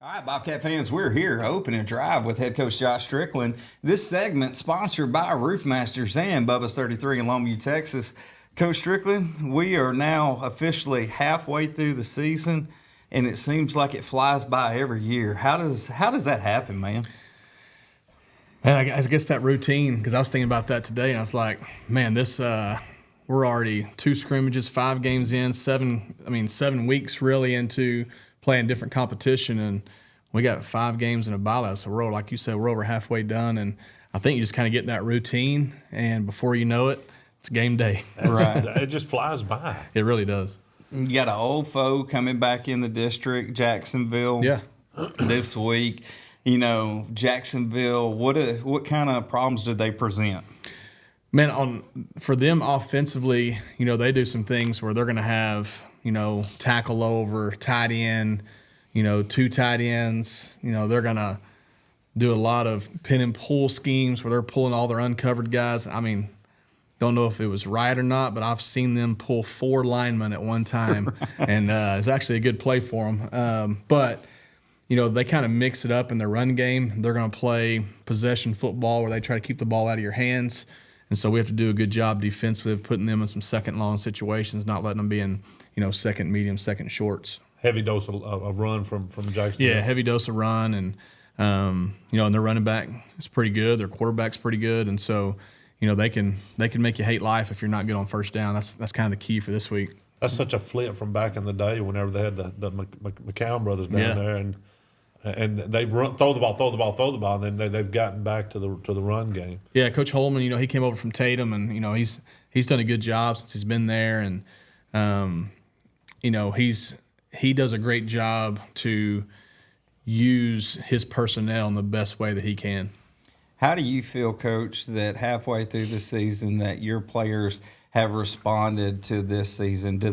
All right, Bobcat fans, we're here opening drive with head coach Josh Strickland. This segment sponsored by Roofmasters and Bubba's 33 in Longview, Texas. Coach Strickland, we are now officially halfway through the season, and it seems like it flies by every year. How does that happen, man? Man, I guess that routine, because I was thinking about that today, and I was like, man, we're already 2 scrimmages, 5 games in, 7 weeks really into playing different competition, and we got 5 games in a bye left. So we're, like you said, we're over halfway done, and I think you just kind of get in that routine, and before you know it, it's game day. Right. It just flies by. It really does. You got an old foe coming back in the district, Jacksonville. Yeah. This week. You know, Jacksonville, what kind of problems did they present? Man, for them offensively, they do some things where they're going to have, tackle over, tight end, 2 tight ends. They're going to do a lot of pin and pull schemes where they're pulling all their uncovered guys. I mean, don't know if it was right or not, but I've seen them pull 4 linemen at one time, and it's actually a good play for them. But they kind of mix it up in their run game. They're going to play possession football where they try to keep the ball out of your hands. And so we have to do a good job defensively of putting them in some second long situations, not letting them be in, second medium, second shorts. Heavy dose of run from Jacksonville. Yeah, heavy dose of run. And, and their running back is pretty good. Their quarterback's pretty good. And so, they can make you hate life if you're not good on first down. That's kind of the key for this week. That's such a flip from back in the day whenever they had the McCown brothers down there. And they throw the ball, and then they've gotten back to the run game. Yeah, Coach Holman, he came over from Tatum, and he's done a good job since he's been there, and he does a great job to use his personnel in the best way that he can. How do you feel, Coach, that halfway through the season that your players have responded to this season? Do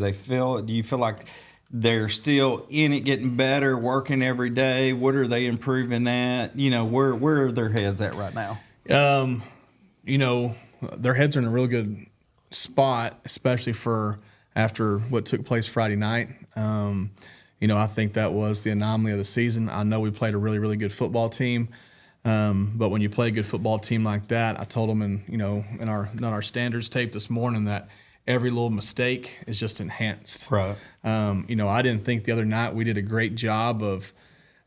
you feel like they're still in it, getting better, working every day? What are they improving at? Where are their heads at right now? Their heads are in a real good spot, especially for after what took place Friday night. I think that was the anomaly of the season. I know we played a really, really good football team. But when you play a good football team like that, I told them in our standards tape this morning that every little mistake is just enhanced. Right. I didn't think the other night we did a great job of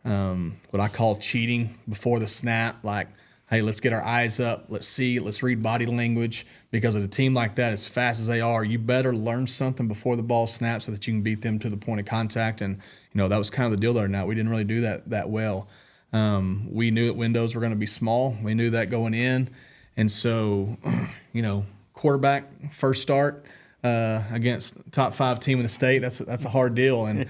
what I call cheating before the snap. Like, hey, let's get our eyes up. Let's read body language. Because of a team like that, as fast as they are, you better learn something before the ball snaps so that you can beat them to the point of contact. And, that was kind of the deal the other night. We didn't really do that well. We knew that windows were going to be small. We knew that going in. And so, quarterback, first start against top 5 team in the state, that's a hard deal. And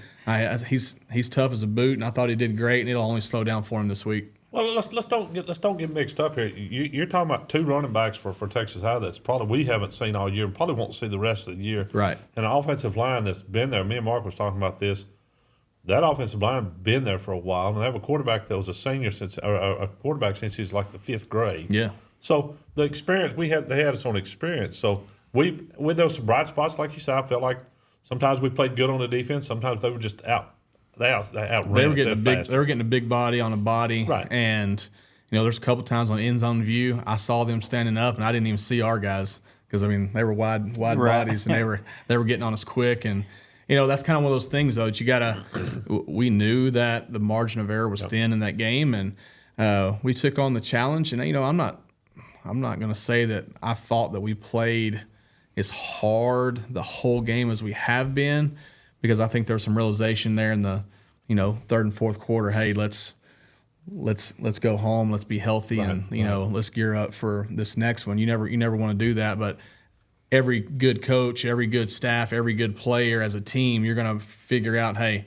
he's tough as a boot, and I thought he did great, and it'll only slow down for him this week. Well, let's don't get mixed up here. You're talking about 2 running backs for Texas High that's probably we haven't seen all year, and probably won't see the rest of the year. Right. And an offensive line that's been there. Me and Marc was talking about this. That offensive line been there for a while, and they have a quarterback that was a senior since he was like the 5th grade. Yeah. So the experience they had us on experience. So there were some bright spots, like you said. I felt like sometimes we played good on the defense. Sometimes they were just out. They were getting a big body on a body, right? And there's a couple times on end zone view I saw them standing up, and I didn't even see our guys because they were wide right. bodies, and they were getting on us quick. And that's kind of one of those things, though, that we knew that the margin of error was thin in that game, and we took on the challenge. And I'm not going to say that I thought that we played as hard the whole game as we have been, because I think there's some realization there in the 3rd and 4th quarter. Hey, let's go home. Let's be healthy, right, and let's gear up for this next one. You never want to do that, but every good coach, every good staff, every good player as a team, you're going to figure out, hey,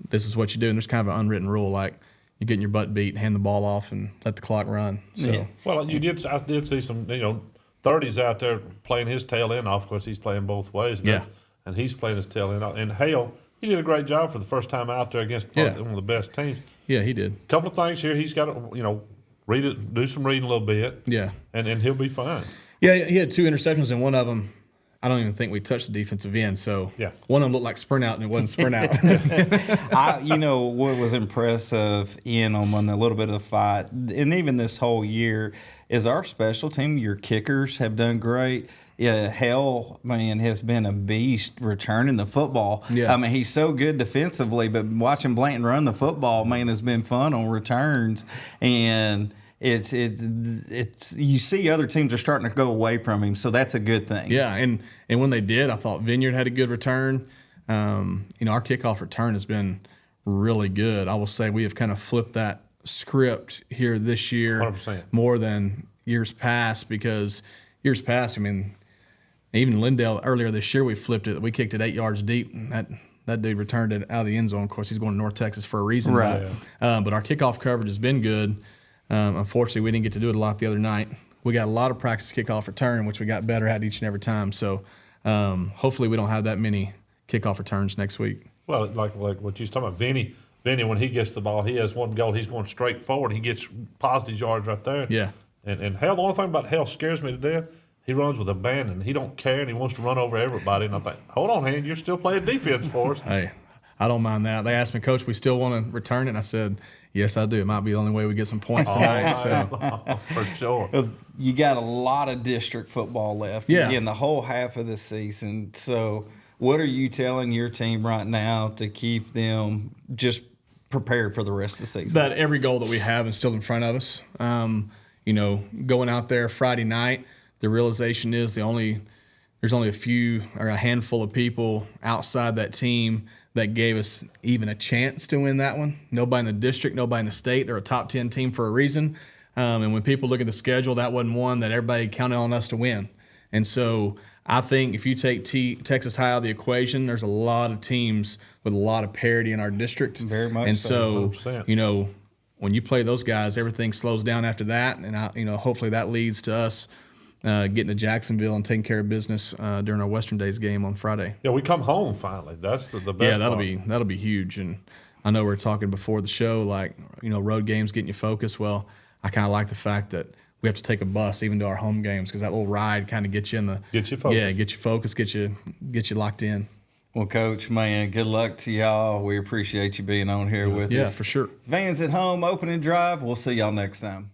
this is what you do. And there's kind of an unwritten rule, like you're getting your butt beat, hand the ball off, and let the clock run. So, yeah. Well, I did see some 30s out there playing his tail end off. Of course, he's playing both ways. And he's playing his tail end off. And Hale, he did a great job for the first time out there against one of the best teams. Yeah, he did. A couple of things here. He's got to, read it, do some reading a little bit. Yeah. And he'll be fine. Yeah, he had 2 interceptions, and one of them, I don't even think we touched the defensive end. So Yeah. one of them looked like sprint out, and it wasn't sprint out. What was impressive on a little bit of the fight, and even this whole year, is our special team. Your kickers have done great. Yeah, Hale, man, has been a beast returning the football. Yeah. I mean, he's so good defensively, but watching Blanton run the football, man, has been fun on returns. And it's you see other teams are starting to go away from him, so that's a good thing. Yeah, and when they did, I thought Vineyard had a good return. Our kickoff return has been really good. I will say we have kind of flipped that script here this year 100%. more than years past, because years past, I mean, even Lindale earlier this year, we flipped it. We kicked it 8 yards deep, and that dude returned it out of the end zone. Of course, he's going to North Texas for a reason. Right. But our kickoff coverage has been good. Unfortunately, we didn't get to do it a lot the other night. We got a lot of practice kickoff return, which we got better at each and every time. So hopefully we don't have that many kickoff returns next week. Well, like what you was talking about, Vinny, when he gets the ball, he has one goal. He's going straight forward. He gets positive yards right there. Yeah. And Hale, the only thing about Hale scares me to death, he runs with abandon. He don't care, and he wants to run over everybody. And I think, hold on, Hand, you're still playing defense for us. Hey, I don't mind that. They asked me, Coach, we still want to return it? And I said, yes, I do. It might be the only way we get some points tonight. So. For sure. You got a lot of district football left. Yeah. In the whole half of the season. So what are you telling your team right now to keep them just prepared for the rest of the season? That every goal that we have is still in front of us. Going out there Friday night, the realization is there's only a few or a handful of people outside that team that gave us even a chance to win that one. Nobody in the district, nobody in the state. They're a top 10 team for a reason. And when people look at the schedule, that wasn't one that everybody counted on us to win. And so I think if you take Texas High out of the equation, there's a lot of teams with a lot of parity in our district. Very much and so. so, 100%. When you play those guys, everything slows down after that. And, hopefully that leads to us getting to Jacksonville and taking care of business during our Western Days game on Friday. Yeah, we come home finally. That's the best Yeah, part. that'll be huge. And I know we were talking before the show, road games getting you focused. Well, I kind of like the fact that we have to take a bus even to our home games, because that little ride kind of gets you in the Get you focused. Yeah, get you focused, get you locked in. Well, Coach, man, good luck to y'all. We appreciate you being on here with us. Yeah, for sure. Fans at home, opening drive. We'll see y'all next time.